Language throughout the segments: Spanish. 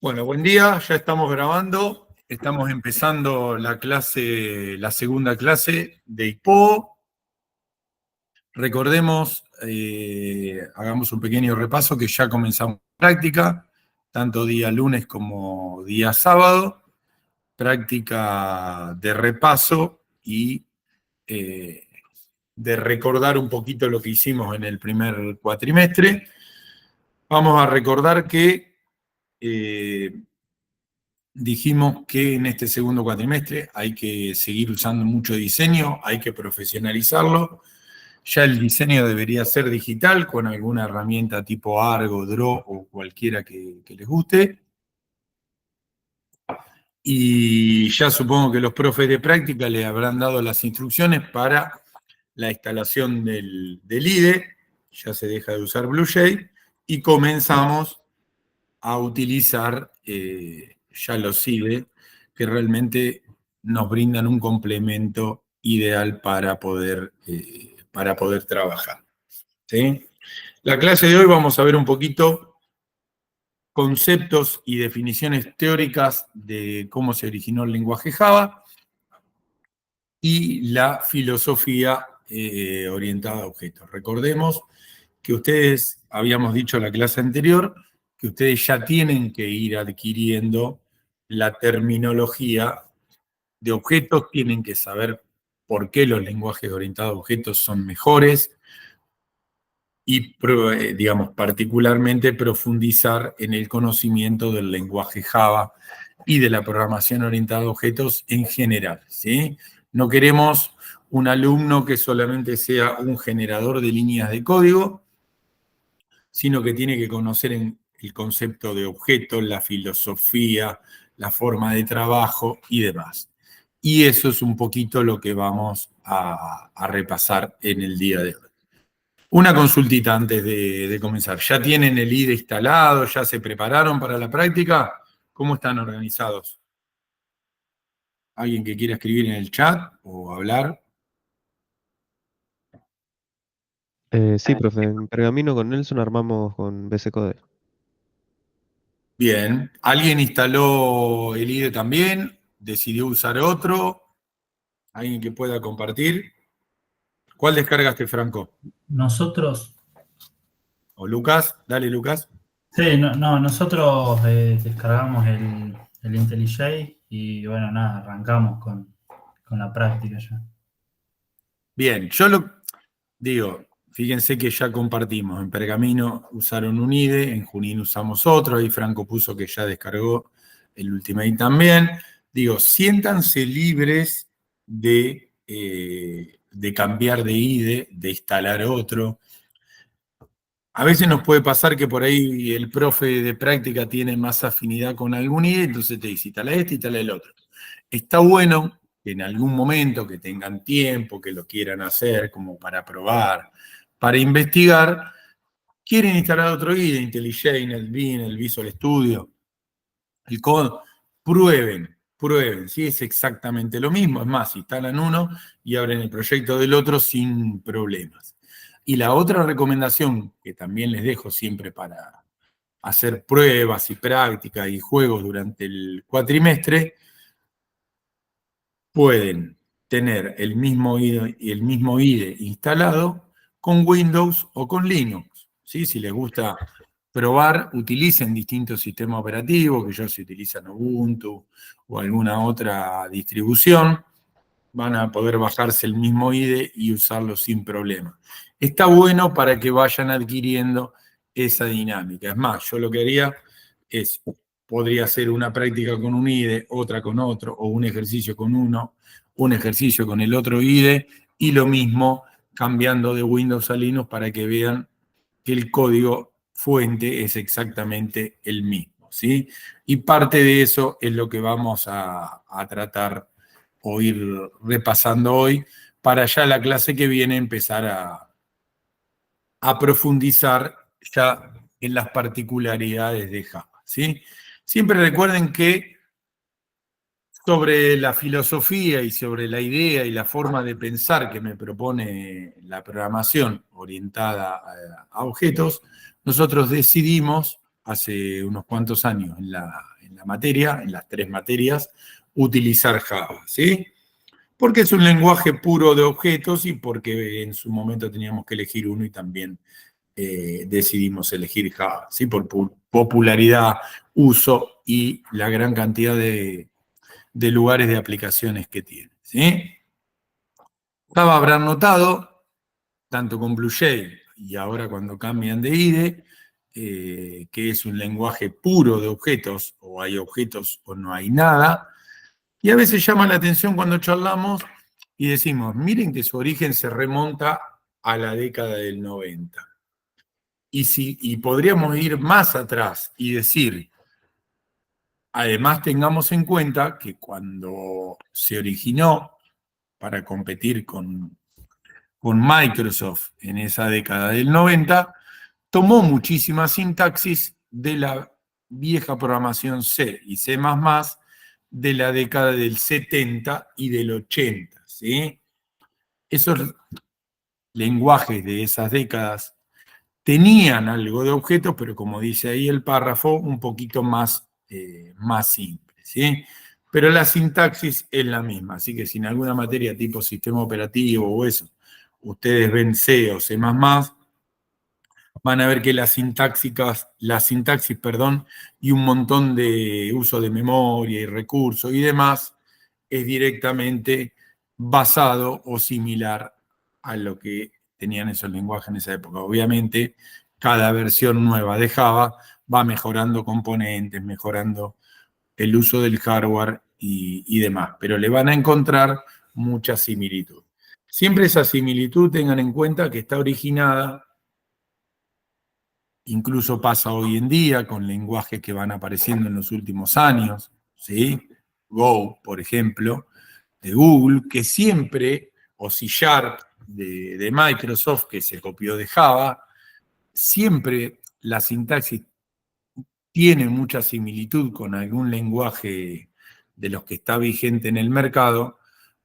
Bueno, buen día, ya estamos grabando, estamos empezando la clase, la segunda clase de IPO. Recordemos, hagamos un pequeño repaso que ya comenzamos práctica, tanto día lunes como día sábado, práctica de repaso y de recordar un poquito lo que hicimos en el primer cuatrimestre. Vamos a recordar que dijimos que en este segundo cuatrimestre hay que seguir usando mucho diseño, hay que profesionalizarlo. Ya el diseño debería ser digital con alguna herramienta tipo Argo, Draw o cualquiera que les guste. Y ya supongo que los profes de práctica le habrán dado las instrucciones para la instalación del IDE. Ya se deja de usar BlueShade y comenzamos a utilizar ya los IDE, que realmente nos brindan un complemento ideal para poder trabajar. ¿Sí? La clase de hoy vamos a ver un poquito conceptos y definiciones teóricas de cómo se originó el lenguaje Java y la filosofía orientada a objetos. Recordemos que ustedes, habíamos dicho en la clase anterior, que ustedes ya tienen que ir adquiriendo la terminología de objetos, tienen que saber por qué los lenguajes orientados a objetos son mejores y, digamos, particularmente profundizar en el conocimiento del lenguaje Java y de la programación orientada a objetos en general, ¿sí? No queremos un alumno que solamente sea un generador de líneas de código, sino que tiene que conocer el concepto de objeto, la filosofía, la forma de trabajo y demás. Y eso es un poquito lo que vamos a repasar en el día de hoy. Una consultita antes de comenzar. ¿Ya tienen el IDE instalado? ¿Ya se prepararon para la práctica? ¿Cómo están organizados? ¿Alguien que quiera escribir en el chat o hablar? Sí, profe, en Pergamino con Nelson armamos con BC Code. Bien. ¿Alguien instaló el IDE también? ¿Decidió usar otro? ¿Alguien que pueda compartir? ¿Cuál descargaste, Franco? Nosotros, ¿O Lucas? Dale, Lucas. sí, nosotros descargamos el IntelliJ y bueno, nada, arrancamos con la práctica ya. Bien, yo lo digo, fíjense que ya compartimos. En Pergamino usaron un IDE, en Junín usamos otro, ahí Franco puso que ya descargó el Ultimate también. Digo, siéntanse libres de cambiar de IDE, de instalar otro. A veces nos puede pasar que por ahí el profe de práctica tiene más afinidad con algún IDE, entonces te dice, instala este, instala el otro. Está bueno que en algún momento que tengan tiempo, que lo quieran hacer como para probar, para investigar, quieren instalar otro IDE, IntelliJ, el BIM, el Visual Studio, el Code, prueben, si es exactamente lo mismo, es más, instalan uno y abren el proyecto del otro sin problemas. Y la otra recomendación que también les dejo siempre para hacer pruebas y prácticas y juegos durante el cuatrimestre, pueden tener el mismo IDE instalado con Windows o con Linux. ¿Sí? Si les gusta probar, utilicen distintos sistemas operativos, que ellos utilizan Ubuntu o alguna otra distribución, van a poder bajarse el mismo IDE y usarlo sin problema. Está bueno para que vayan adquiriendo esa dinámica. Es más, yo lo que haría es, podría hacer una práctica con un IDE, otra con otro, o un ejercicio con uno, un ejercicio con el otro IDE, y lo mismo cambiando de Windows a Linux para que vean que el código fuente es exactamente el mismo, ¿sí? Y parte de eso es lo que vamos a tratar o ir repasando hoy, para ya la clase que viene empezar a profundizar ya en las particularidades de Java, ¿sí? Siempre recuerden que sobre la filosofía y sobre la idea y la forma de pensar que me propone la programación orientada a objetos, nosotros decidimos hace unos cuantos años en la materia, en las 3 materias, utilizar Java, ¿sí? Porque es un lenguaje puro de objetos y porque en su momento teníamos que elegir uno y también decidimos elegir Java, ¿sí? Por popularidad, uso y la gran cantidad de lugares de aplicaciones que tiene, ¿sí? Java habrán notado, tanto con BlueJ y ahora cuando cambian de IDE, que es un lenguaje puro de objetos, o hay objetos o no hay nada, y a veces llama la atención cuando charlamos y decimos, miren que su origen se remonta a la década del 90. Y podríamos ir más atrás y decir, además tengamos en cuenta que cuando se originó para competir con Microsoft en esa década del 90, tomó muchísima sintaxis de la vieja programación C y C++ de la década del 70 y del 80, ¿sí? Esos lenguajes de esas décadas tenían algo de objetos, pero como dice ahí el párrafo, un poquito más, más simple, ¿sí? Pero la sintaxis es la misma, así que si en alguna materia tipo sistema operativo o eso, ustedes ven C o C++, van a ver que la sintaxis, perdón, y un montón de uso de memoria y recursos y demás, es directamente basado o similar a lo que tenían esos lenguajes en esa época. Obviamente, cada versión nueva de Java va mejorando componentes, mejorando el uso del hardware y demás, pero le van a encontrar mucha similitud. Siempre esa similitud tengan en cuenta que está originada, incluso pasa hoy en día con lenguajes que van apareciendo en los últimos años, ¿sí? Go, por ejemplo, de Google, que siempre, o C# de Microsoft, que se copió de Java, siempre la sintaxis tiene mucha similitud con algún lenguaje de los que está vigente en el mercado,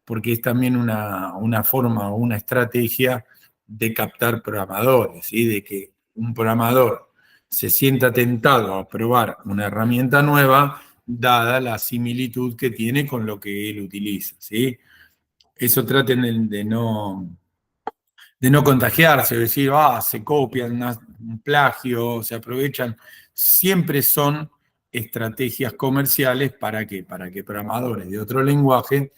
porque es también una forma o una estrategia de captar programadores, ¿sí? De que un programador se sienta tentado a probar una herramienta nueva, dada la similitud que tiene con lo que él utiliza, ¿sí? Eso traten de no contagiarse, de decir, se copian, un plagio, se aprovechan. Siempre son estrategias comerciales ¿para qué? Para que programadores de otro lenguaje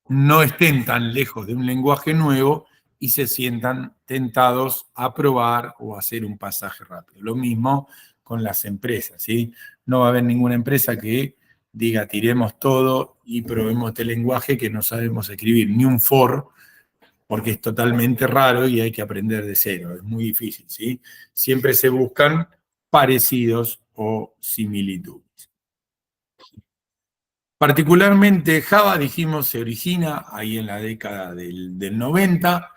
no estén tan lejos de un lenguaje nuevo y se sientan tentados a probar o a hacer un pasaje rápido. Lo mismo con las empresas, ¿sí? No va a haber ninguna empresa que diga, tiremos todo y probemos este lenguaje que no sabemos escribir, ni un for, porque es totalmente raro y hay que aprender de cero, es muy difícil, ¿sí? Siempre se buscan parecidos o similitudes. Particularmente Java, dijimos, se origina ahí en la década del 90,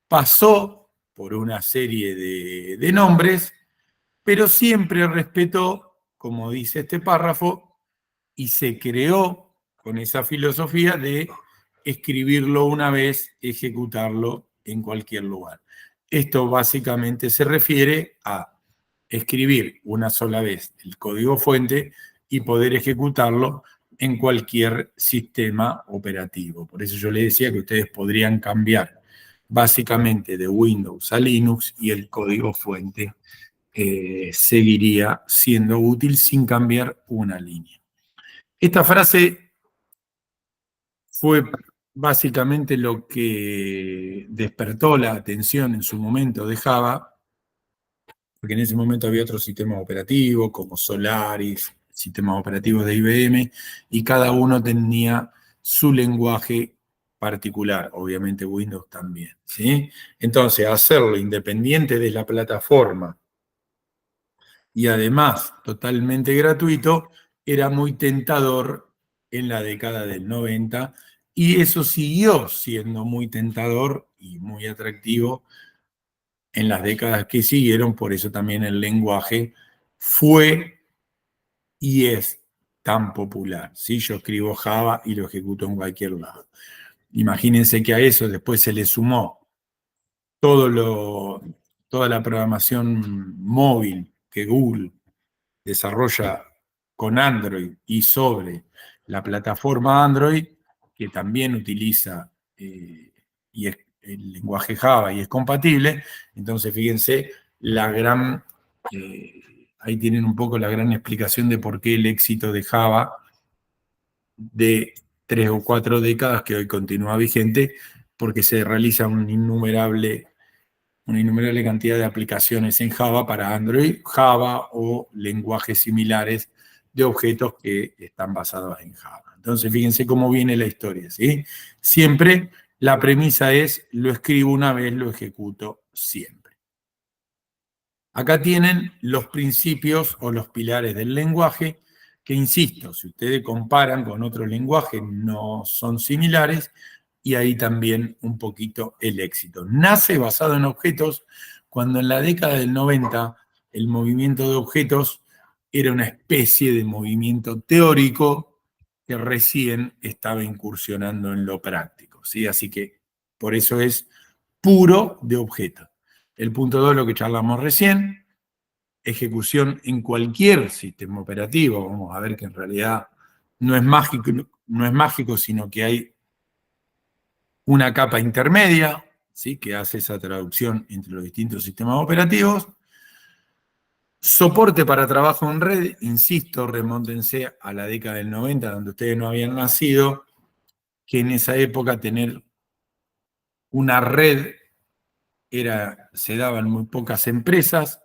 pasó por una serie de nombres, pero siempre respetó, como dice este párrafo, y se creó con esa filosofía de escribirlo una vez, ejecutarlo en cualquier lugar. Esto básicamente se refiere a escribir una sola vez el código fuente y poder ejecutarlo en cualquier sistema operativo. Por eso yo les decía que ustedes podrían cambiar básicamente de Windows a Linux y el código fuente seguiría siendo útil sin cambiar una línea. Esta frase fue básicamente lo que despertó la atención en su momento de Java, porque en ese momento había otros sistemas operativos como Solaris, sistemas operativos de IBM, y cada uno tenía su lenguaje particular, obviamente Windows también, ¿sí? Entonces, hacerlo independiente de la plataforma y además totalmente gratuito, era muy tentador en la década del 90 y eso siguió siendo muy tentador y muy atractivo en las décadas que siguieron, por eso también el lenguaje fue y es tan popular. ¿Sí? Yo escribo Java y lo ejecuto en cualquier lado. Imagínense que a eso después se le sumó toda la programación móvil que Google desarrolla con Android y sobre la plataforma Android, que también utiliza el lenguaje Java y es compatible. Entonces, fíjense, ahí tienen un poco la gran explicación de por qué el éxito de Java de 3 o 4 décadas que hoy continúa vigente, porque se realiza una innumerable cantidad de aplicaciones en Java para Android, Java o lenguajes similares de objetos que están basados en Java. Entonces, fíjense cómo viene la historia, ¿sí? Siempre la premisa es, lo escribo una vez, lo ejecuto siempre. Acá tienen los principios o los pilares del lenguaje, que insisto, si ustedes comparan con otros lenguajes, no son similares, y ahí también un poquito el éxito. Nace basado en objetos, cuando en la década del 90 el movimiento de objetos era una especie de movimiento teórico que recién estaba incursionando en lo práctico, ¿sí? Así que por eso es puro de objetos. El punto 2, lo que charlamos recién, ejecución en cualquier sistema operativo. Vamos a ver que en realidad no es mágico, sino que hay una capa intermedia, ¿sí?, que hace esa traducción entre los distintos sistemas operativos. Soporte para trabajo en red, insisto, remóntense a la década del 90, donde ustedes no habían nacido, que en esa época tener una red se daba en muy pocas empresas,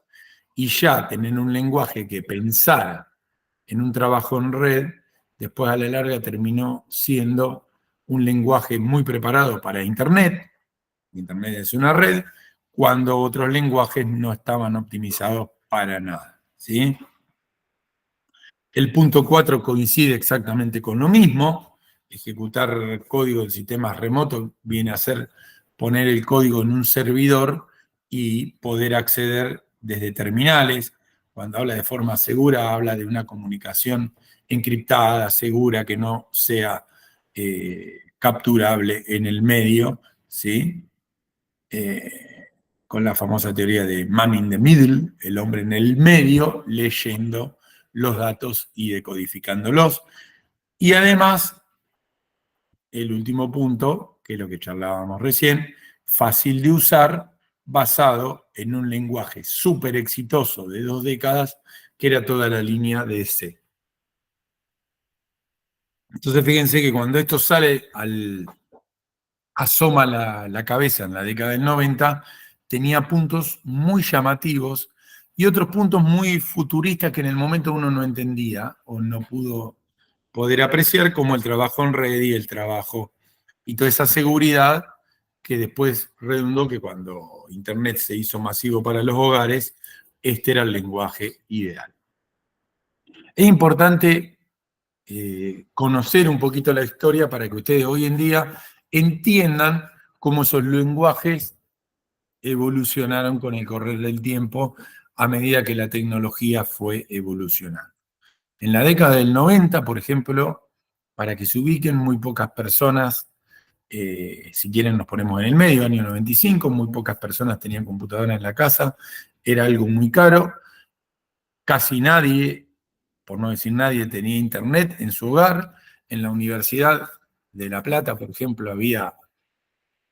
y ya tener un lenguaje que pensara en un trabajo en red, después a la larga terminó siendo un lenguaje muy preparado para Internet. Internet es una red, cuando otros lenguajes no estaban optimizados para nada, ¿sí? El punto 4 coincide exactamente con lo mismo. Ejecutar código en sistemas remotos viene a ser poner el código en un servidor y poder acceder desde terminales. Cuando habla de forma segura, habla de una comunicación encriptada, segura, que no sea capturable en el medio, ¿sí? Con la famosa teoría de man in the middle, el hombre en el medio, leyendo los datos y decodificándolos. Y además, el último punto, que es lo que charlábamos recién, fácil de usar, basado en un lenguaje súper exitoso de 2 décadas, que era toda la línea de C. Entonces, fíjense que cuando esto asoma la cabeza en la década del 90, tenía puntos muy llamativos y otros puntos muy futuristas que en el momento uno no entendía o no pudo poder apreciar, como el trabajo en red y el trabajo y toda esa seguridad que después redundó que cuando Internet se hizo masivo para los hogares, este era el lenguaje ideal. Es importante conocer un poquito la historia para que ustedes hoy en día entiendan cómo esos lenguajes evolucionaron con el correr del tiempo a medida que la tecnología fue evolucionando. En la década del 90, por ejemplo, para que se ubiquen, muy pocas personas, si quieren nos ponemos en el medio, año 95, muy pocas personas tenían computadora en la casa, era algo muy caro, casi nadie, por no decir nadie, tenía internet en su hogar. En la Universidad de La Plata, por ejemplo, había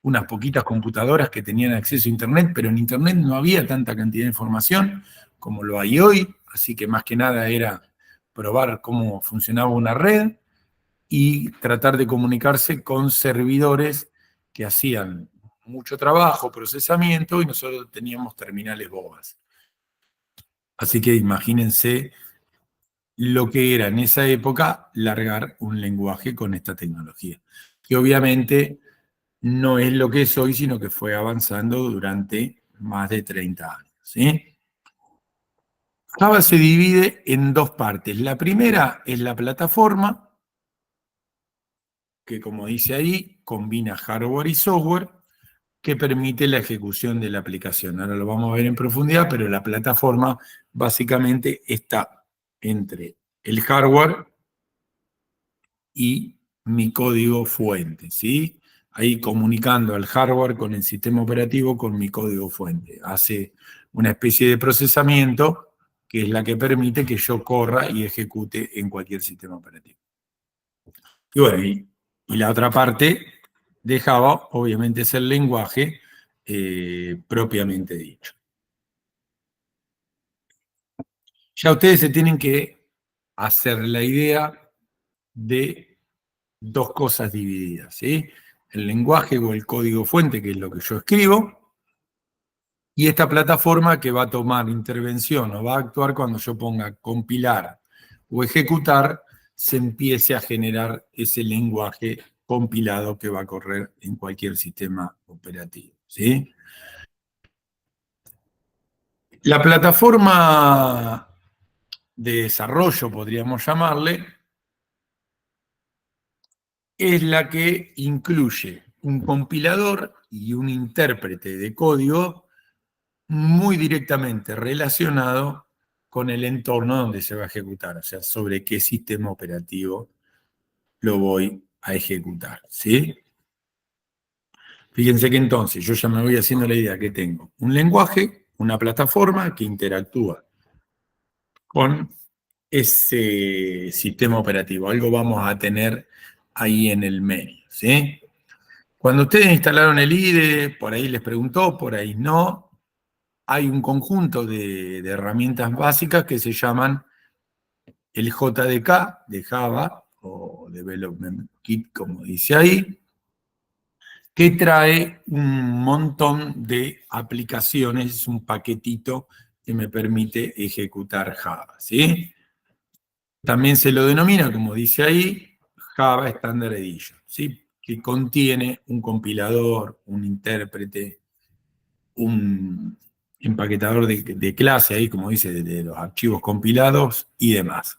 unas poquitas computadoras que tenían acceso a Internet, pero en Internet no había tanta cantidad de información como lo hay hoy, así que más que nada era probar cómo funcionaba una red y tratar de comunicarse con servidores que hacían mucho trabajo, procesamiento, y nosotros teníamos terminales bobas. Así que imagínense lo que era en esa época largar un lenguaje con esta tecnología, que obviamente no es lo que es hoy, sino que fue avanzando durante más de 30 años, ¿sí? Java se divide en 2 partes. La primera es la plataforma, que como dice ahí, combina hardware y software, que permite la ejecución de la aplicación. Ahora lo vamos a ver en profundidad, pero la plataforma básicamente está entre el hardware y mi código fuente, ¿sí? Ahí comunicando al hardware con el sistema operativo con mi código fuente. Hace una especie de procesamiento que es la que permite que yo corra y ejecute en cualquier sistema operativo. Y bueno, y la otra parte de Java, obviamente, es el lenguaje propiamente dicho. Ya ustedes se tienen que hacer la idea de dos cosas divididas, ¿sí? El lenguaje o el código fuente, que es lo que yo escribo, y esta plataforma que va a tomar intervención o va a actuar cuando yo ponga compilar o ejecutar, se empiece a generar ese lenguaje compilado que va a correr en cualquier sistema operativo, ¿sí? La plataforma de desarrollo, podríamos llamarle, es la que incluye un compilador y un intérprete de código muy directamente relacionado con el entorno donde se va a ejecutar, o sea, sobre qué sistema operativo lo voy a ejecutar, ¿sí? Fíjense que entonces yo ya me voy haciendo la idea que tengo un lenguaje, una plataforma que interactúa con ese sistema operativo. Algo vamos a tener ahí en el medio, ¿sí? Cuando ustedes instalaron el IDE, por ahí les preguntó, por ahí no, hay un conjunto de herramientas básicas que se llaman el JDK de Java, o Development Kit, como dice ahí, que trae un montón de aplicaciones, es un paquetito que me permite ejecutar Java, ¿sí? También se lo denomina, como dice ahí, Java Standard Edition, ¿sí? Que contiene un compilador, un intérprete, un empaquetador de clase ahí, como dice, de los archivos compilados y demás.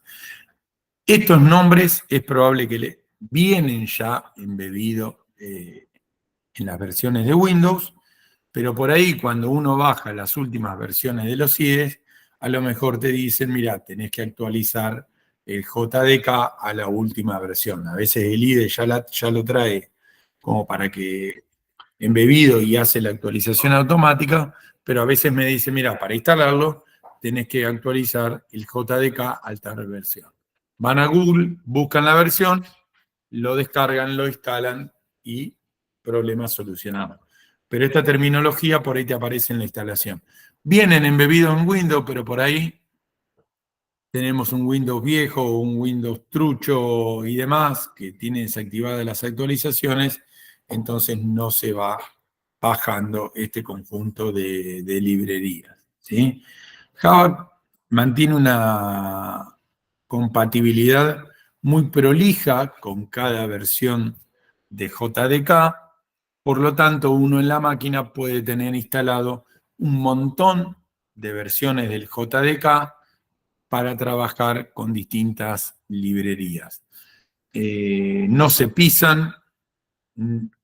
Estos nombres es probable que vienen ya embebidos en las versiones de Windows, pero por ahí cuando uno baja las últimas versiones de los IDEs, a lo mejor te dicen, mira, tenés que actualizar el JDK a la última versión. A veces el IDE ya lo trae como para que embebido y hace la actualización automática, pero a veces me dice, mira, para instalarlo tenés que actualizar el JDK a tal versión. Van a Google, buscan la versión, lo descargan, lo instalan y problema solucionado. Pero esta terminología por ahí te aparece en la instalación. Vienen embebidos en Windows, pero por ahí tenemos un Windows viejo, un Windows trucho y demás, que tiene desactivadas las actualizaciones, entonces no se va bajando este conjunto de librerías, ¿sí? Java mantiene una compatibilidad muy prolija con cada versión de JDK, por lo tanto uno en la máquina puede tener instalado un montón de versiones del JDK para trabajar con distintas librerías. No se pisan,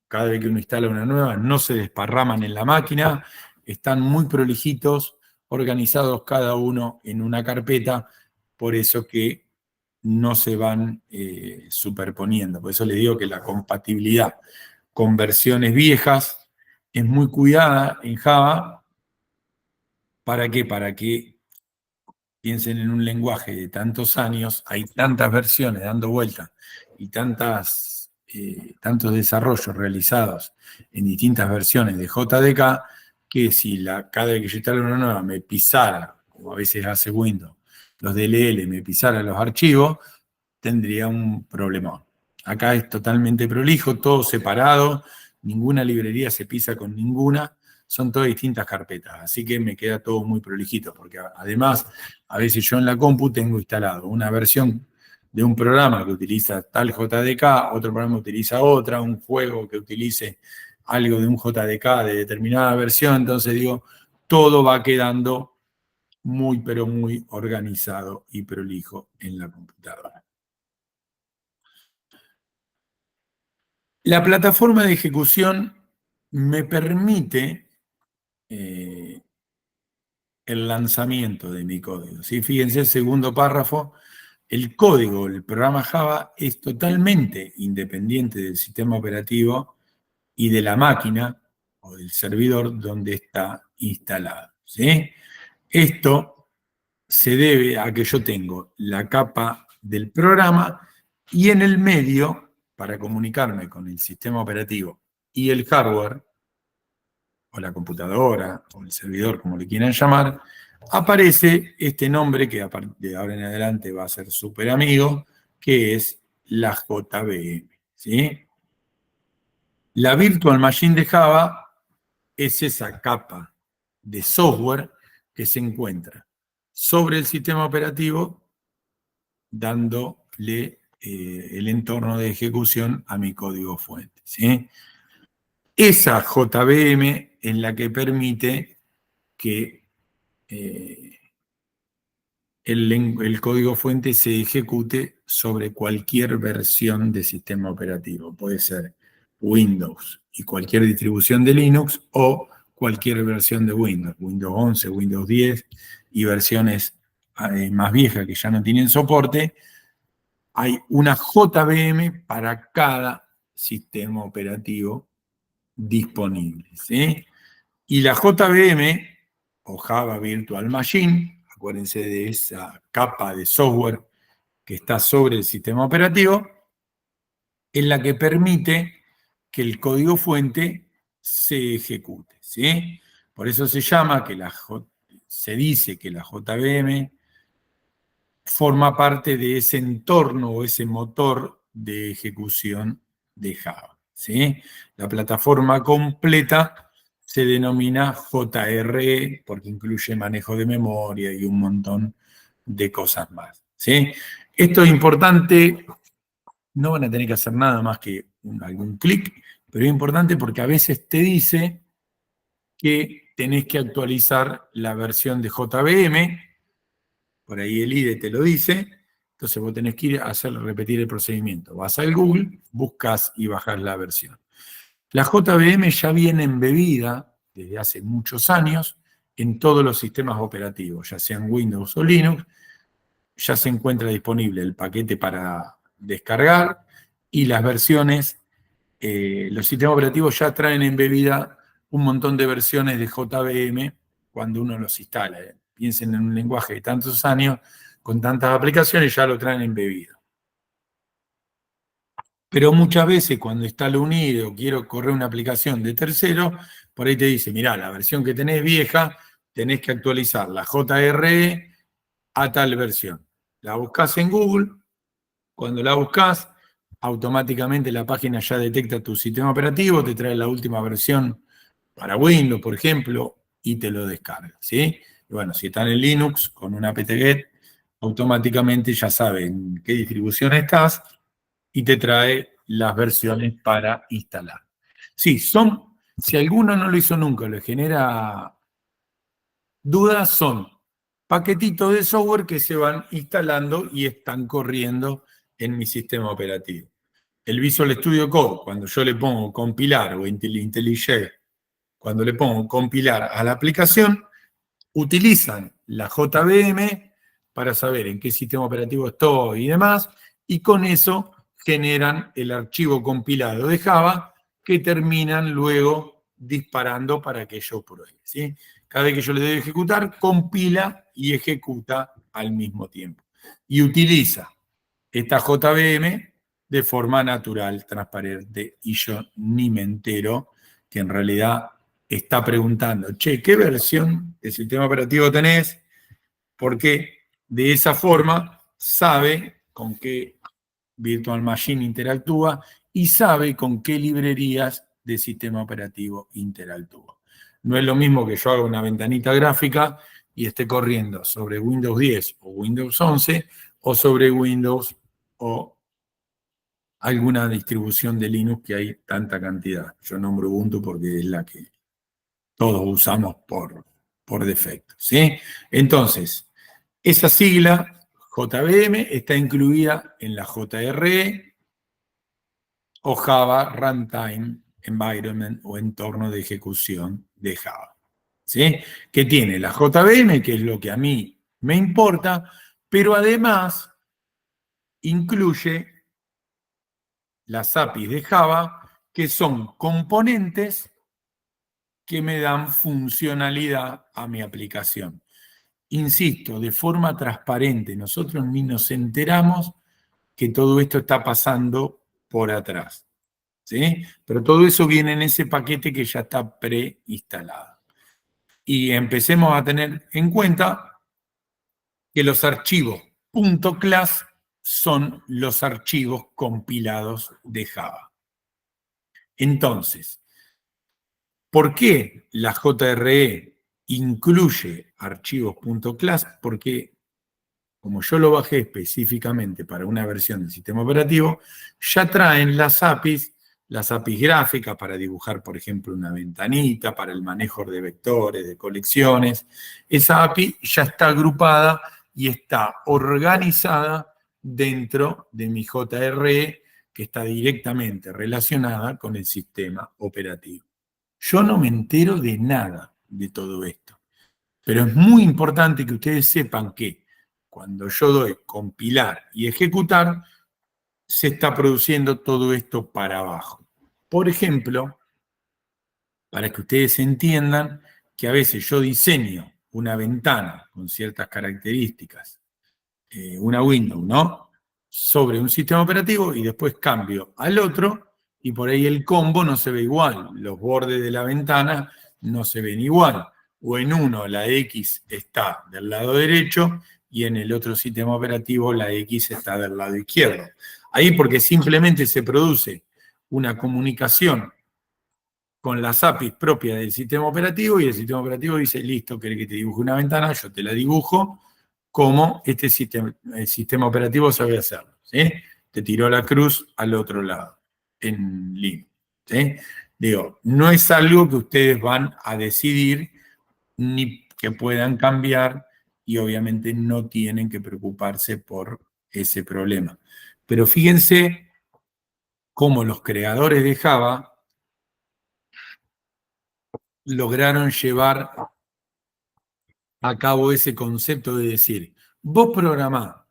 cada vez que uno instala una nueva, no se desparraman en la máquina, están muy prolijitos, organizados cada uno en una carpeta, por eso que no se van superponiendo. Por eso les digo que la compatibilidad con versiones viejas es muy cuidada en Java. ¿Para qué? Para que piensen en un lenguaje de tantos años, hay tantas versiones dando vueltas y tantos desarrollos realizados en distintas versiones de JDK, que si cada vez que yo instalo una nueva me pisara, como a veces hace Windows, los DLL me pisara los archivos, tendría un problemón. Acá es totalmente prolijo, todo separado, ninguna librería se pisa con ninguna, son todas distintas carpetas, así que me queda todo muy prolijito, porque además, a veces yo en la compu tengo instalado una versión de un programa que utiliza tal JDK, otro programa utiliza otra, un juego que utilice algo de un JDK de determinada versión, entonces digo, todo va quedando muy, pero muy organizado y prolijo en la computadora. La plataforma de ejecución me permite el lanzamiento de mi código. ¿Sí? Fíjense el segundo párrafo, el código, el programa Java es totalmente independiente del sistema operativo y de la máquina o del servidor donde está instalado. ¿Sí? Esto se debe a que yo tengo la capa del programa y en el medio, para comunicarme con el sistema operativo y el hardware, o la computadora, o el servidor, como le quieran llamar, aparece este nombre que a partir de ahora en adelante va a ser súper amigo, que es la JVM, ¿sí? La Virtual Machine de Java es esa capa de software que se encuentra sobre el sistema operativo, dándole el entorno de ejecución a mi código fuente, ¿sí? Esa JVM es la que permite que el código fuente se ejecute sobre cualquier versión de sistema operativo. Puede ser Windows y cualquier distribución de Linux o cualquier versión de Windows, Windows 11, Windows 10 y versiones más viejas que ya no tienen soporte. Hay una JVM para cada sistema operativo disponible, ¿sí? Y la JVM, o Java Virtual Machine, acuérdense de esa capa de software que está sobre el sistema operativo, es la que permite que el código fuente se ejecute, ¿sí? Por eso se llama que se dice que la JVM forma parte de ese entorno o ese motor de ejecución de Java, ¿sí? La plataforma completa se denomina JRE porque incluye manejo de memoria y un montón de cosas más, ¿sí? Esto es importante, no van a tener que hacer nada más que algún clic, pero es importante porque a veces te dice que tenés que actualizar la versión de JVM, por ahí el IDE te lo dice, entonces vos tenés que ir a repetir el procedimiento. Vas al Google, buscas y bajás la versión. La JVM ya viene embebida desde hace muchos años en todos los sistemas operativos, ya sean Windows o Linux, ya se encuentra disponible el paquete para descargar y las versiones, los sistemas operativos ya traen embebida un montón de versiones de JVM cuando uno los instala. Piensen en un lenguaje de tantos años, con tantas aplicaciones, ya lo traen embebido. Pero muchas veces cuando instalo un IDE o quiero correr una aplicación de tercero, por ahí te dice, mirá, la versión que tenés vieja, tenés que actualizar la JRE a tal versión. La buscás en Google, cuando la buscás, automáticamente la página ya detecta tu sistema operativo, te trae la última versión para Windows, por ejemplo, y te lo descarga, ¿sí? Y bueno, si están en Linux con un apt-get, automáticamente ya sabe en qué distribución estás y te trae las versiones para instalar. Sí, si alguno no lo hizo nunca, le genera dudas, son paquetitos de software que se van instalando y están corriendo en mi sistema operativo. El Visual Studio Code, cuando yo le pongo compilar, o IntelliJ, cuando le pongo compilar a la aplicación, utilizan la JVM para saber en qué sistema operativo estoy y demás, y con eso generan el archivo compilado de Java que terminan luego disparando para que yo pruebe, ¿sí? Cada vez que yo le doy a ejecutar, compila y ejecuta al mismo tiempo. Y utiliza esta JVM de forma natural, transparente, y yo ni me entero que en realidad está preguntando, che, ¿qué versión del sistema operativo tenés? Porque de esa forma sabe con qué Virtual Machine interactúa y sabe con qué librerías de sistema operativo interactúa. No es lo mismo que yo haga una ventanita gráfica y esté corriendo sobre Windows 10 o Windows 11 o sobre Windows o alguna distribución de Linux que hay tanta cantidad. Yo nombro Ubuntu porque es la que todos usamos por defecto, ¿sí? Entonces, esa sigla JVM está incluida en la JRE o Java Runtime Environment o entorno de ejecución de Java, ¿sí? Que tiene la JVM, que es lo que a mí me importa, pero además incluye las APIs de Java, que son componentes que me dan funcionalidad a mi aplicación. insisto, de forma transparente. Nosotros ni nos enteramos que todo esto está pasando por atrás, ¿sí? Pero todo eso viene en ese paquete que ya está preinstalado. Y empecemos a tener en cuenta que los archivos .class son los archivos compilados de Java. Entonces, ¿por qué la JRE incluye archivos .class? Porque como yo lo bajé específicamente para una versión del sistema operativo, ya traen las APIs gráficas para dibujar, por ejemplo, una ventanita, para el manejo de vectores, de colecciones. Esa API ya está agrupada y está organizada dentro de mi JRE, que está directamente relacionada con el sistema operativo. Yo no me entero de nada de todo esto, pero es muy importante que ustedes sepan que cuando yo doy compilar y ejecutar, se está produciendo todo esto para abajo. Por ejemplo, para que ustedes entiendan que a veces yo diseño una ventana con ciertas características, una window, ¿no? Sobre un sistema operativo y después cambio al otro y por ahí el combo no se ve igual. Los bordes de la ventana no se ven igual. O en uno la X está del lado derecho y en el otro sistema operativo la X está del lado izquierdo. Ahí porque simplemente se produce una comunicación con las APIs propias del sistema operativo y el sistema operativo dice, listo, ¿querés que te dibuje una ventana? Yo te la dibujo como el sistema operativo sabe hacerlo, ¿sí? Te tiró la cruz al otro lado, en Linux, ¿sí? Digo, no es algo que ustedes van a decidir ni que puedan cambiar y obviamente no tienen que preocuparse por ese problema. Pero fíjense cómo los creadores de Java lograron llevar a cabo ese concepto de decir, vos programá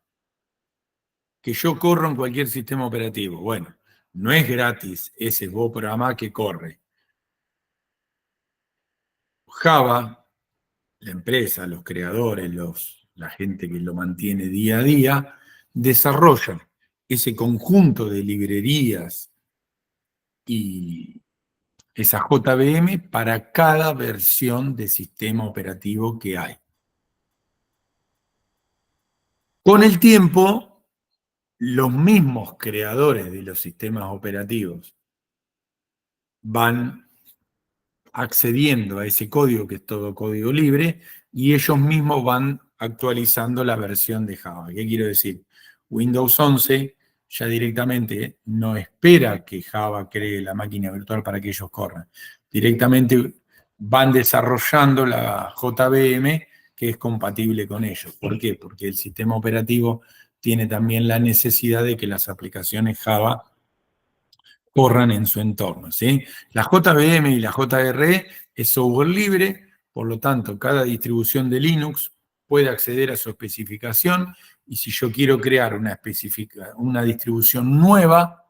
que yo corro en cualquier sistema operativo. Bueno, no es gratis ese vos programá que corre. Java, la empresa, los creadores, la gente que lo mantiene día a día, desarrolla ese conjunto de librerías y esa JVM para cada versión de sistema operativo que hay. Con el tiempo, los mismos creadores de los sistemas operativos van accediendo a ese código, que es todo código libre, y ellos mismos van actualizando la versión de Java. ¿Qué quiero decir? Windows 11 ya directamente no espera que Java cree la máquina virtual para que ellos corran. Directamente van desarrollando la JVM que es compatible con ellos. ¿Por qué? Porque el sistema operativo tiene también la necesidad de que las aplicaciones Java corran en su entorno, ¿sí? La JVM y la JRE es software libre, por lo tanto, cada distribución de Linux puede acceder a su especificación y si yo quiero crear una distribución nueva,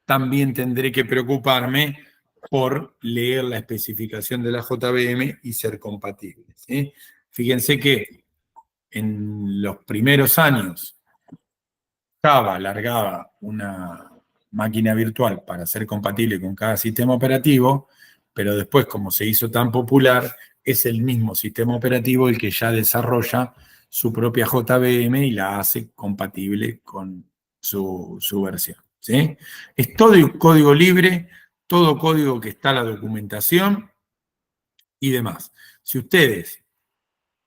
también tendré que preocuparme por leer la especificación de la JVM y ser compatible, ¿sí? Fíjense que en los primeros años Java largaba una máquina virtual para ser compatible con cada sistema operativo, pero después, como se hizo tan popular, es el mismo sistema operativo el que ya desarrolla su propia JVM y la hace compatible con su versión, ¿sí? Es todo código libre, todo código que está en la documentación y demás. Si ustedes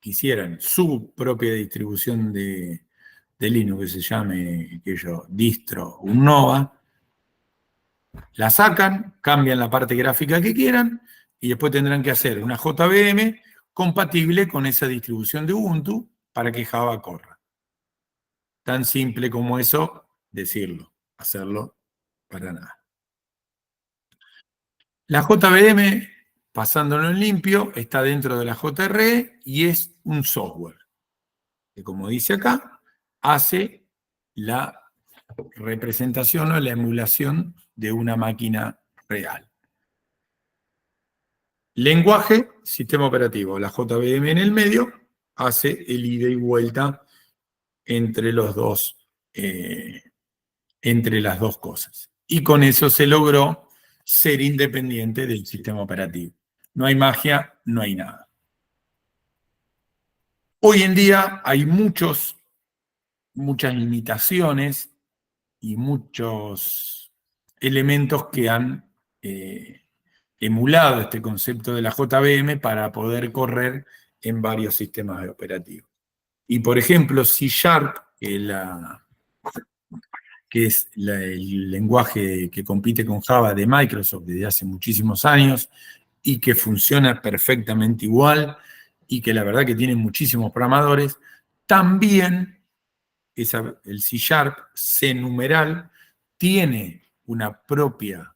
quisieran su propia distribución de Linux que se llame, distro Unnova, la sacan, cambian la parte gráfica que quieran y después tendrán que hacer una JVM compatible con esa distribución de Ubuntu para que Java corra. Tan simple como eso, decirlo, hacerlo para nada. La JVM, pasándolo en limpio, está dentro de la JRE y es un software que, como dice acá, hace la representación o la emulación de una máquina real. Lenguaje, sistema operativo, la JVM en el medio, hace el ida y vuelta entre los dos, entre las dos cosas. Y con eso se logró ser independiente del sistema operativo. No hay magia, no hay nada. Hoy en día hay muchas limitaciones y muchos elementos que han emulado este concepto de la JVM para poder correr en varios sistemas operativos. Y por ejemplo, C#, que es el lenguaje que compite con Java de Microsoft desde hace muchísimos años y que funciona perfectamente igual y que la verdad que tiene muchísimos programadores, también el C#, C numeral, tiene una propia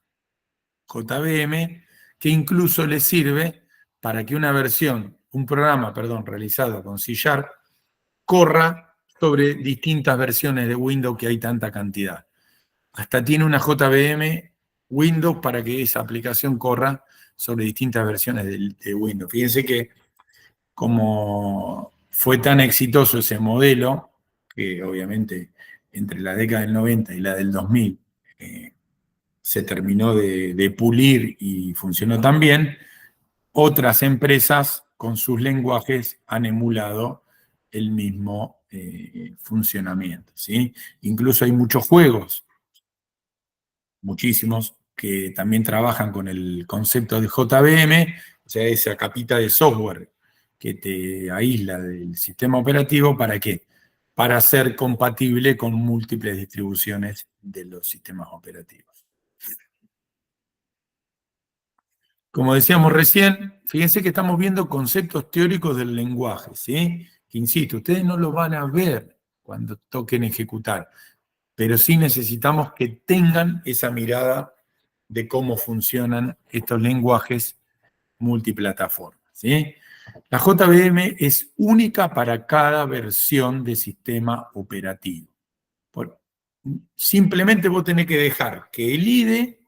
JVM que incluso le sirve para que un programa, realizado con C# corra sobre distintas versiones de Windows que hay tanta cantidad. Hasta tiene una JVM Windows para que esa aplicación corra sobre distintas versiones de Windows. Fíjense que como fue tan exitoso ese modelo, que obviamente entre la década del 90 y la del 2000 se terminó de pulir y funcionó tan bien, otras empresas con sus lenguajes han emulado el mismo funcionamiento, ¿sí? Incluso hay muchos juegos, muchísimos, que también trabajan con el concepto de JVM, o sea, esa capita de software que te aísla del sistema operativo. ¿Para qué? Para ser compatible con múltiples distribuciones de los sistemas operativos. Como decíamos recién, fíjense que estamos viendo conceptos teóricos del lenguaje, ¿sí? Que insisto, ustedes no lo van a ver cuando toquen ejecutar, pero sí necesitamos que tengan esa mirada de cómo funcionan estos lenguajes multiplataforma, ¿sí? La JVM es única para cada versión de sistema operativo. Simplemente vos tenés que dejar que el IDE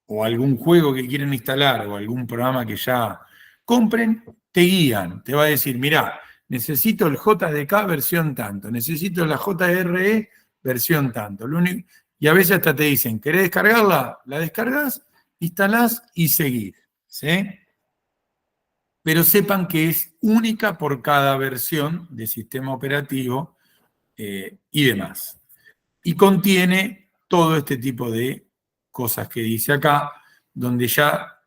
o algún juego que quieren instalar o algún programa que ya compren, te guían. Te va a decir, mirá, necesito el JDK versión tanto, necesito la JRE versión tanto. Y a veces hasta te dicen, ¿querés descargarla? La descargas, instalás y seguís, ¿sí? Pero sepan que es única por cada versión de sistema operativo y demás. Y contiene todo este tipo de cosas que dice acá, donde ya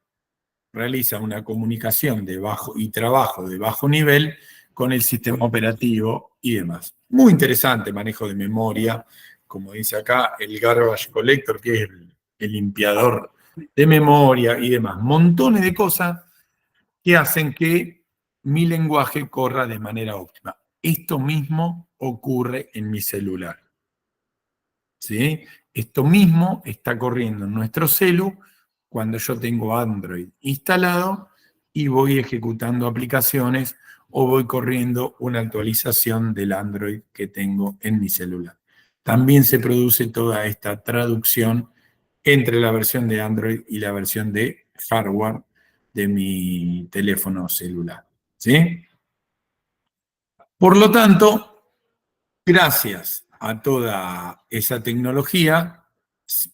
realiza una comunicación de bajo y trabajo de bajo nivel con el sistema operativo y demás. Muy interesante manejo de memoria, como dice acá, el garbage collector, que es el limpiador de memoria y demás. Montones de cosas que hacen que mi lenguaje corra de manera óptima. Esto mismo ocurre en mi celular. ¿Sí? Esto mismo está corriendo en nuestro celu cuando yo tengo Android instalado y voy ejecutando aplicaciones o voy corriendo una actualización del Android que tengo en mi celular. También se produce toda esta traducción entre la versión de Android y la versión de hardware de mi teléfono celular. ¿Sí? Por lo tanto, gracias a toda esa tecnología,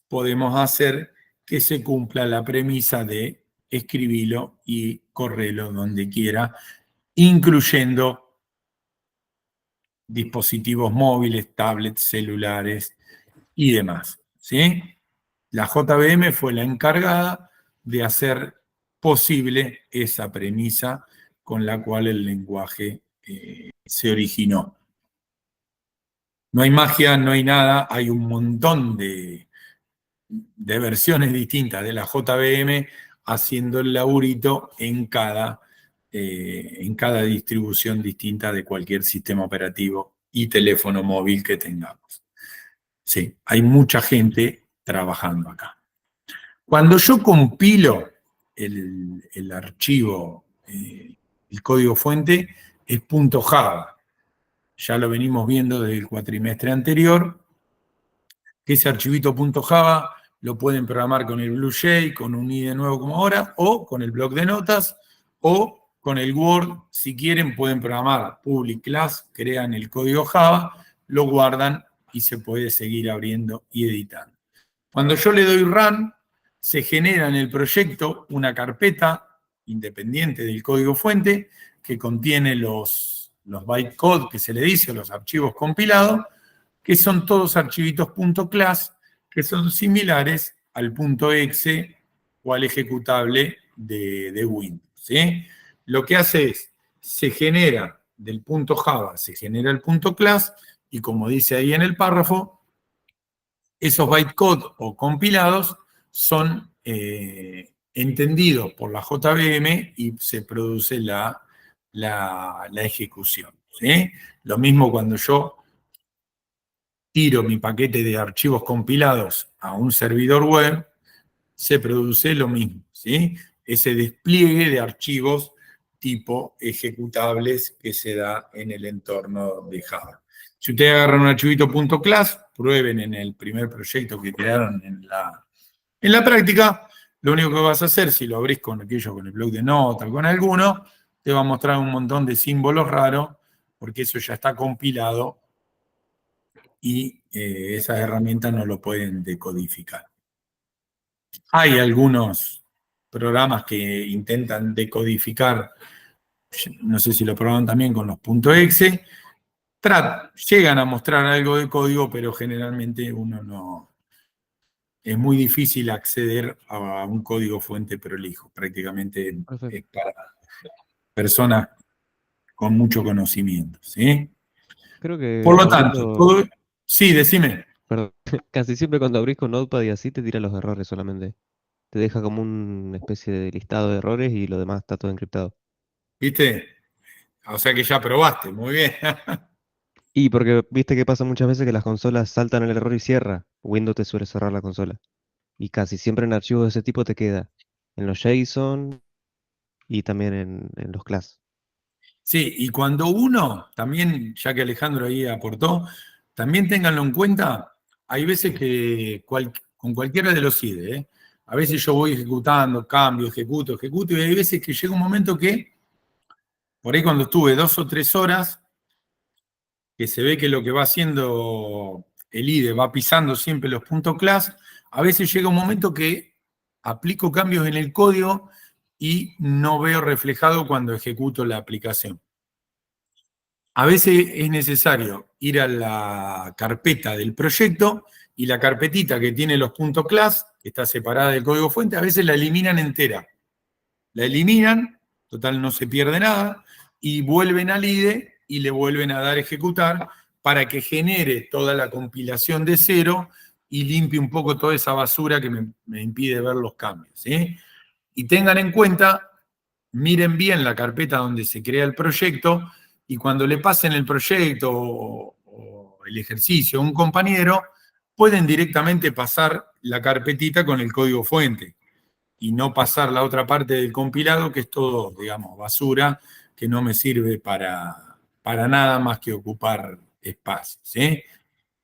podemos hacer que se cumpla la premisa de escribirlo y correrlo donde quiera, incluyendo dispositivos móviles, tablets, celulares y demás, ¿sí? La JVM fue la encargada de hacer posible esa premisa con la cual el lenguaje se originó. No hay magia, no hay nada, hay un montón de versiones distintas de la JVM haciendo el laburito en cada distribución distinta de cualquier sistema operativo y teléfono móvil que tengamos. Sí, hay mucha gente trabajando acá. Cuando yo compilo el archivo, el código fuente, es .java. Ya lo venimos viendo desde el cuatrimestre anterior, que ese archivito .java lo pueden programar con el BlueJ, con un IDE nuevo como ahora, o con el bloc de notas, o con el Word, si quieren, pueden programar public class, crean el código Java, lo guardan y se puede seguir abriendo y editando. Cuando yo le doy Run, se genera en el proyecto una carpeta independiente del código fuente que contiene los bytecode que se le dice, los archivos compilados, que son todos archivitos .class, que son similares al .exe o al ejecutable de Windows, ¿sí? Lo que hace es, se genera del .java, se genera el .class, y como dice ahí en el párrafo, esos bytecode o compilados son entendidos por la JVM y se produce la ejecución, ¿sí? Lo mismo cuando yo tiro mi paquete de archivos compilados a un servidor web, se produce lo mismo, ¿sí? Ese despliegue de archivos tipo ejecutables que se da en el entorno de Java. Si ustedes agarran un archivito .class, prueben en el primer proyecto que crearon en la práctica, lo único que vas a hacer, si lo abrís con el bloc de notas, con alguno, te va a mostrar un montón de símbolos raros, porque eso ya está compilado y esas herramientas no lo pueden decodificar. Hay algunos programas que intentan decodificar, no sé si lo probaron también con los .exe, llegan a mostrar algo de código, pero generalmente uno no... Es muy difícil acceder a un código fuente prolijo, prácticamente Profe, es para personas con mucho conocimiento, ¿sí? creo que Por lo tanto, sí, decime. perdón, casi siempre cuando abrís con Notepad y así te tira los errores solamente. Te deja como una especie de listado de errores y lo demás está todo encriptado. ¿Viste? O sea que ya probaste, muy bien. Y porque viste que pasa muchas veces que las consolas saltan el error y cierra. Windows te suele cerrar la consola. Y casi siempre en archivos de ese tipo te queda. En los JSON y también en los class. Sí, y cuando uno, también, ya que Alejandro ahí aportó, también ténganlo en cuenta, hay veces que con cualquiera de los IDE, a veces yo voy ejecutando, cambio, ejecuto, y hay veces que llega un momento que, por ahí cuando estuve 2 o 3 horas, que se ve que lo que va haciendo el IDE va pisando siempre los .class, a veces llega un momento que aplico cambios en el código y no veo reflejado cuando ejecuto la aplicación. A veces es necesario ir a la carpeta del proyecto y la carpetita que tiene los .class, que está separada del código fuente, a veces la eliminan entera. La eliminan, total no se pierde nada, y vuelven al IDE y le vuelven a dar ejecutar para que genere toda la compilación de cero y limpie un poco toda esa basura que me impide ver los cambios, ¿sí? Y tengan en cuenta, miren bien la carpeta donde se crea el proyecto y cuando le pasen el proyecto o el ejercicio a un compañero, pueden directamente pasar la carpetita con el código fuente y no pasar la otra parte del compilado, que es todo, digamos, basura, que no me sirve para nada más que ocupar espacio, ¿sí?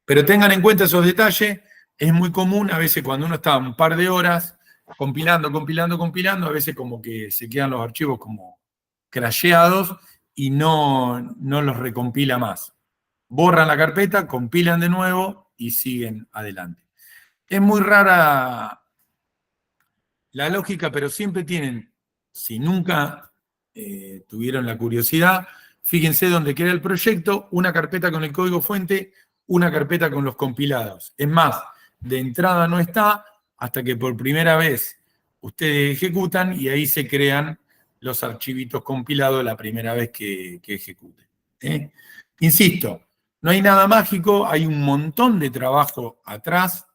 Pero tengan en cuenta esos detalles, es muy común, a veces cuando uno está un par de horas compilando, a veces como que se quedan los archivos como crasheados y no los recompila más. Borran la carpeta, compilan de nuevo y siguen adelante. Es muy rara la lógica, pero siempre tienen, si nunca tuvieron la curiosidad, fíjense dónde queda el proyecto, una carpeta con el código fuente, una carpeta con los compilados. Es más, de entrada no está hasta que por primera vez ustedes ejecutan y ahí se crean los archivitos compilados la primera vez que ejecuten. ¿Eh? Insisto, no hay nada mágico, hay un montón de trabajo atrás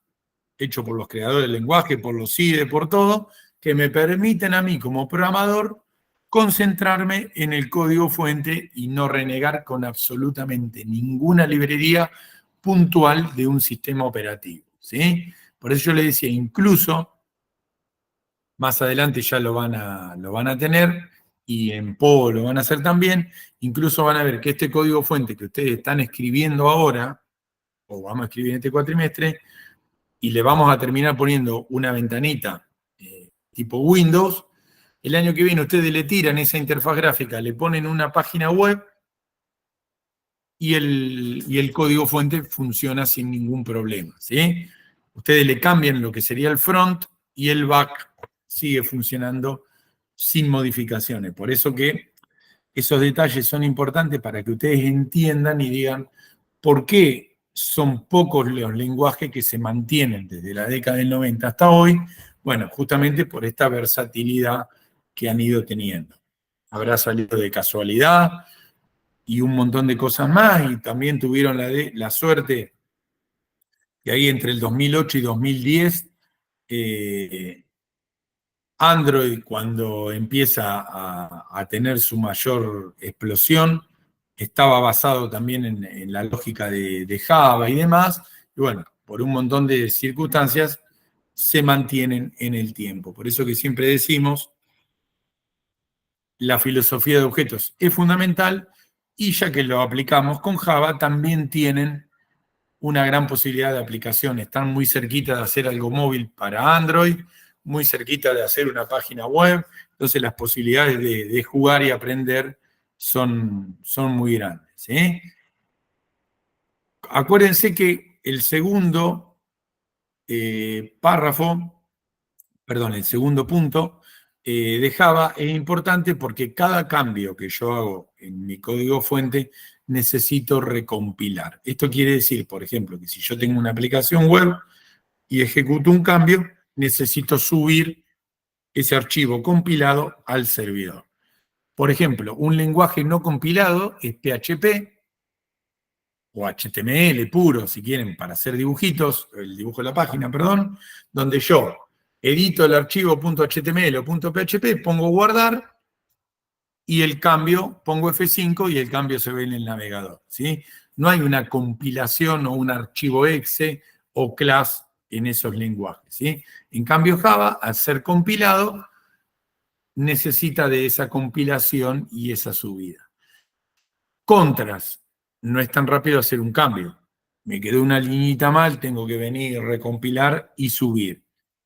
hecho por los creadores del lenguaje, por los IDE, por todo, que me permiten a mí como programador concentrarme en el código fuente y no renegar con absolutamente ninguna librería puntual de un sistema operativo, ¿sí? Por eso yo le decía, incluso, más adelante ya lo van a tener, y en PO lo van a hacer también, incluso van a ver que este código fuente que ustedes están escribiendo ahora, o vamos a escribir en este cuatrimestre, y le vamos a terminar poniendo una ventanita tipo Windows, El año que viene ustedes le tiran esa interfaz gráfica, le ponen una página web y el código fuente funciona sin ningún problema, ¿sí? Ustedes le cambian lo que sería el front y el back sigue funcionando sin modificaciones. Por eso que esos detalles son importantes para que ustedes entiendan y digan por qué son pocos los lenguajes que se mantienen desde la década del 90 hasta hoy. Bueno, justamente por esta versatilidad que han ido teniendo. Habrá salido de casualidad y un montón de cosas más, y también tuvieron la suerte que ahí entre el 2008 y 2010, Android, cuando empieza a tener su mayor explosión, estaba basado también en la lógica de Java y demás, y bueno, por un montón de circunstancias se mantienen en el tiempo. Por eso que siempre decimos, la filosofía de objetos es fundamental, y ya que lo aplicamos con Java, también tienen una gran posibilidad de aplicación. Están muy cerquita de hacer algo móvil para Android, muy cerquita de hacer una página web, entonces las posibilidades de jugar y aprender son muy grandes, ¿sí? Acuérdense que el segundo el segundo punto de Java es importante porque cada cambio que yo hago en mi código fuente necesito recompilar. Esto quiere decir, por ejemplo, que si yo tengo una aplicación web y ejecuto un cambio, necesito subir ese archivo compilado al servidor. Por ejemplo, un lenguaje no compilado es PHP o HTML puro, si quieren, para hacer dibujitos, el dibujo de la página, perdón, donde yo edito el archivo .html o .php, pongo guardar, y el cambio, pongo F5 y el cambio se ve en el navegador, ¿sí? No hay una compilación o un archivo exe o class en esos lenguajes, ¿sí? En cambio Java, al ser compilado, necesita de esa compilación y esa subida. Contras, no es tan rápido hacer un cambio. Me quedó una liñita mal, tengo que venir, recompilar y subir.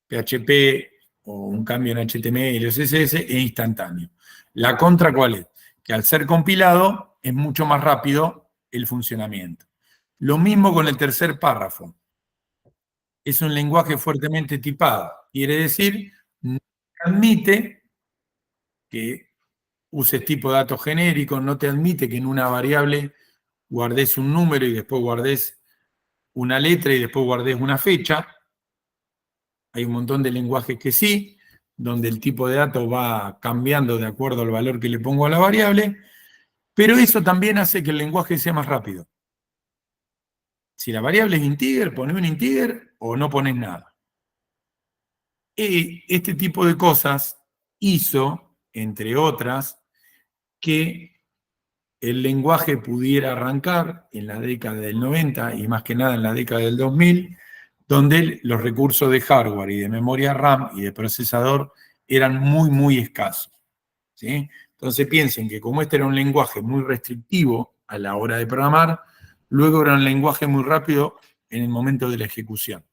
PHP o un cambio en HTML o CSS es instantáneo. La contra, ¿cuál es? Que al ser compilado es mucho más rápido el funcionamiento. Lo mismo con el tercer párrafo. Es un lenguaje fuertemente tipado. Quiere decir, no admite que uses tipo de datos genéricos, no te admite que en una variable guardes un número y después guardes una letra y después guardes una fecha. Hay un montón de lenguajes que sí, donde el tipo de datos va cambiando de acuerdo al valor que le pongo a la variable, pero eso también hace que el lenguaje sea más rápido. Si la variable es integer, pones un integer o no pones nada. Y este tipo de cosas hizo, entre otras, que el lenguaje pudiera arrancar en la década del 90 y más que nada en la década del 2000, donde los recursos de hardware y de memoria RAM y de procesador eran muy escasos, ¿sí? Entonces piensen que como este era un lenguaje muy restrictivo a la hora de programar, luego era un lenguaje muy rápido en el momento de la ejecución.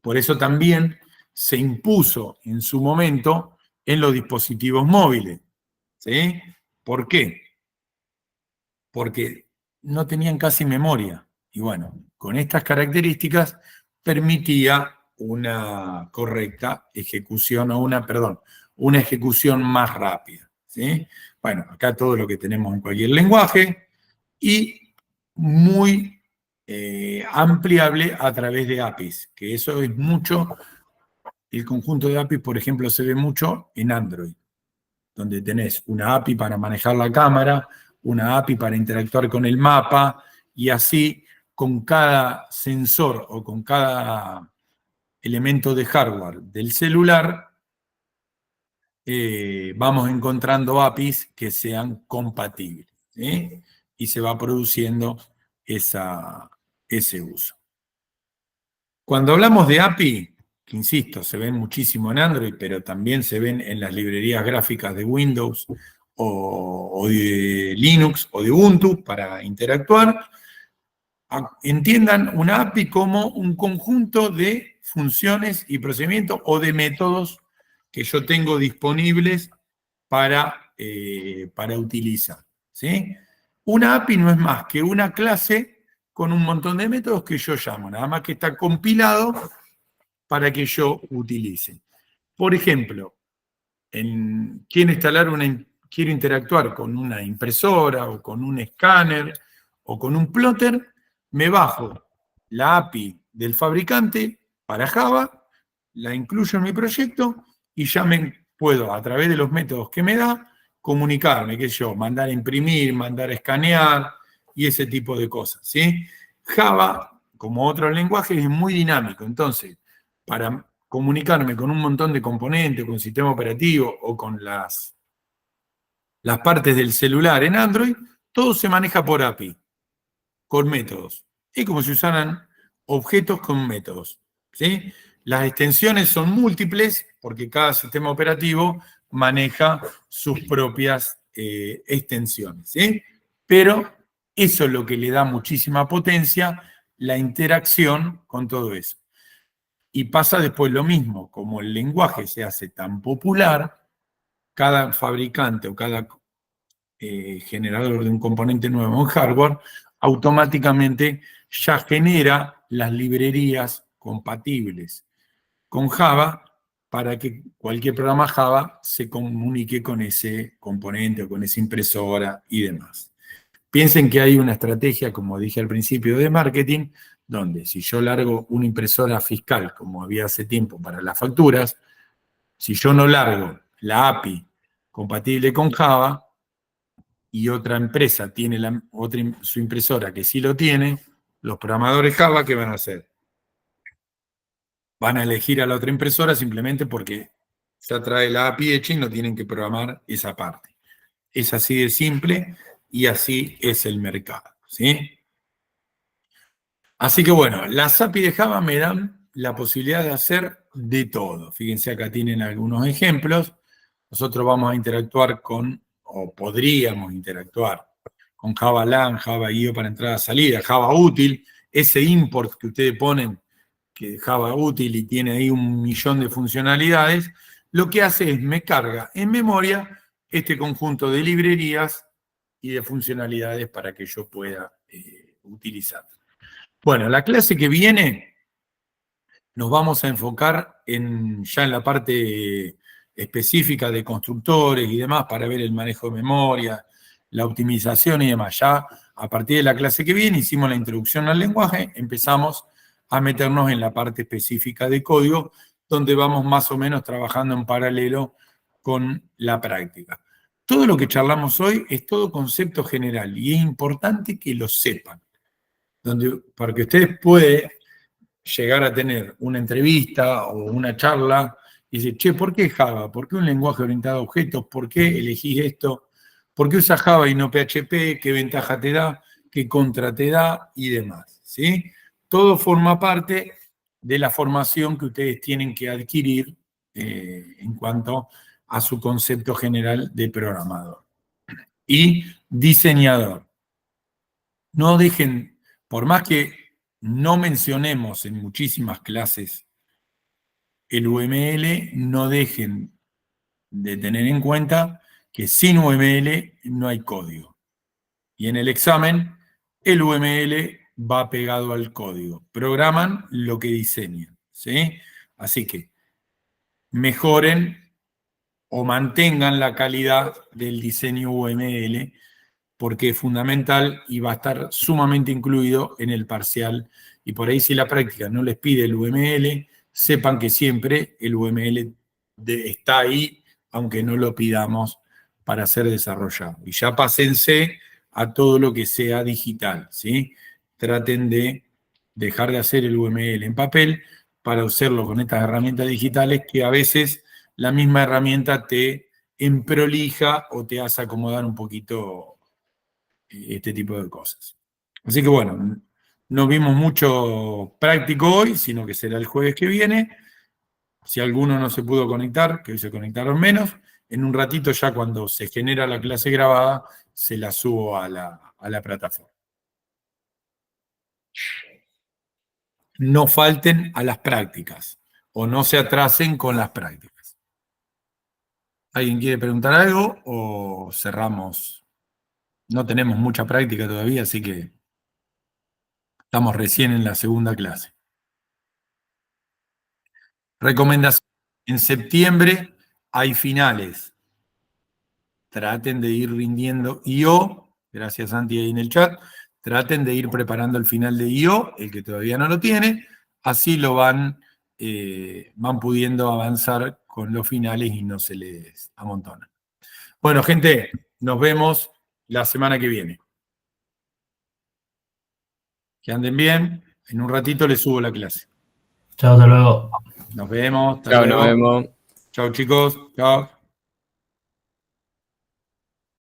Por eso también se impuso en su momento en los dispositivos móviles, ¿sí? ¿Por qué? Porque no tenían casi memoria. Y bueno, con estas características permitía una correcta ejecución, una ejecución más rápida, ¿sí? Bueno, acá todo lo que tenemos en cualquier lenguaje y muy ampliable a través de APIs, que eso es mucho, el conjunto de APIs, por ejemplo, se ve mucho en Android, donde tenés una API para manejar la cámara, una API para interactuar con el mapa, y así con cada sensor o con cada elemento de hardware del celular, vamos encontrando APIs que sean compatibles, ¿sí? Y se va produciendo ese uso. Cuando hablamos de API, que insisto, se ven muchísimo en Android, pero también se ven en las librerías gráficas de Windows o de Linux o de Ubuntu para interactuar, entiendan una API como un conjunto de funciones y procedimientos o de métodos que yo tengo disponibles para utilizar, ¿sí? Una API no es más que una clase con un montón de métodos que yo llamo, nada más que está compilado para que yo utilice. Por ejemplo, quiero interactuar con una impresora o con un escáner o con un plotter, me bajo la API del fabricante para Java, la incluyo en mi proyecto y ya me puedo, a través de los métodos que me da, comunicarme, qué sé yo, mandar a imprimir, mandar a escanear y ese tipo de cosas, ¿sí? Java, como otros lenguajes, es muy dinámico. Entonces, para comunicarme con un montón de componentes, con sistema operativo o con las partes del celular en Android, todo se maneja por API, con métodos. Es como si usaran objetos con métodos, ¿sí? Las extensiones son múltiples porque cada sistema operativo maneja sus propias extensiones, ¿sí? Pero eso es lo que le da muchísima potencia, la interacción con todo eso. Y pasa después lo mismo, como el lenguaje se hace tan popular, cada fabricante o cada generador de un componente nuevo en hardware, automáticamente ya genera las librerías compatibles con Java para que cualquier programa Java se comunique con ese componente o con esa impresora y demás. Piensen que hay una estrategia, como dije al principio, de marketing, donde si yo largo una impresora fiscal, como había hace tiempo para las facturas, si yo no largo la API compatible con Java y otra empresa tiene su impresora que sí lo tiene, los programadores Java, ¿qué van a hacer? Van a elegir a la otra impresora simplemente porque ya trae la API hecha y no tienen que programar esa parte. Es así de simple y así es el mercado, ¿sí? Así que bueno, las API de Java me dan la posibilidad de hacer de todo. Fíjense, acá tienen algunos ejemplos. Nosotros vamos a interactuar o podríamos interactuar con Java LAN, Java IO para entrada-salida, Java útil, ese import que ustedes ponen, que Java útil y tiene ahí 1.000.000 de funcionalidades, lo que hace es me carga en memoria este conjunto de librerías y de funcionalidades para que yo pueda utilizar. Bueno, la clase que viene nos vamos a enfocar ya en la parte específica de constructores y demás para ver el manejo de memoria, la optimización y demás. Ya a partir de la clase que viene hicimos la introducción al lenguaje, empezamos a meternos en la parte específica de código, donde vamos más o menos trabajando en paralelo con la práctica. Todo lo que charlamos hoy es todo concepto general y es importante que lo sepan, porque ustedes pueden llegar a tener una entrevista o una charla y decir, che, ¿por qué Java? ¿Por qué un lenguaje orientado a objetos? ¿Por qué elegís esto? ¿Por qué usas Java y no PHP? ¿Qué ventaja te da? ¿Qué contra te da? Y demás, ¿sí? Todo forma parte de la formación que ustedes tienen que adquirir en cuanto a su concepto general de programador y diseñador. No dejen, por más que no mencionemos en muchísimas clases el UML, no dejen de tener en cuenta que sin UML no hay código. Y en el examen, el UML va pegado al código. Programan lo que diseñan, ¿sí? Así que mejoren o mantengan la calidad del diseño UML porque es fundamental y va a estar sumamente incluido en el parcial. Y por ahí si la práctica no les pide el UML, sepan que siempre el UML está ahí, aunque no lo pidamos para ser desarrollado. Y ya pásense a todo lo que sea digital, ¿sí? Traten de dejar de hacer el UML en papel para usarlo con estas herramientas digitales que a veces la misma herramienta te emprolija o te hace acomodar un poquito este tipo de cosas. Así que bueno, no vimos mucho práctico hoy, sino que será el jueves que viene. Si alguno no se pudo conectar, que hoy se conectaron menos, en un ratito ya cuando se genera la clase grabada, se la subo a la plataforma. No falten a las prácticas o no se atrasen con las prácticas. ¿Alguien quiere preguntar algo o cerramos? No tenemos mucha práctica todavía, así que estamos recién en la segunda clase. Recomendación. En septiembre hay finales. Traten de ir rindiendo IO, gracias Santi ahí en el chat, traten de ir preparando el final de IO, el que todavía no lo tiene, así lo van pudiendo avanzar con los finales y no se les amontona. Bueno, gente, nos vemos la semana que viene. Que anden bien, en un ratito les subo la clase. Chao, hasta luego. Nos vemos, hasta Chao, nos luego. vemos. Chao chicos, chao.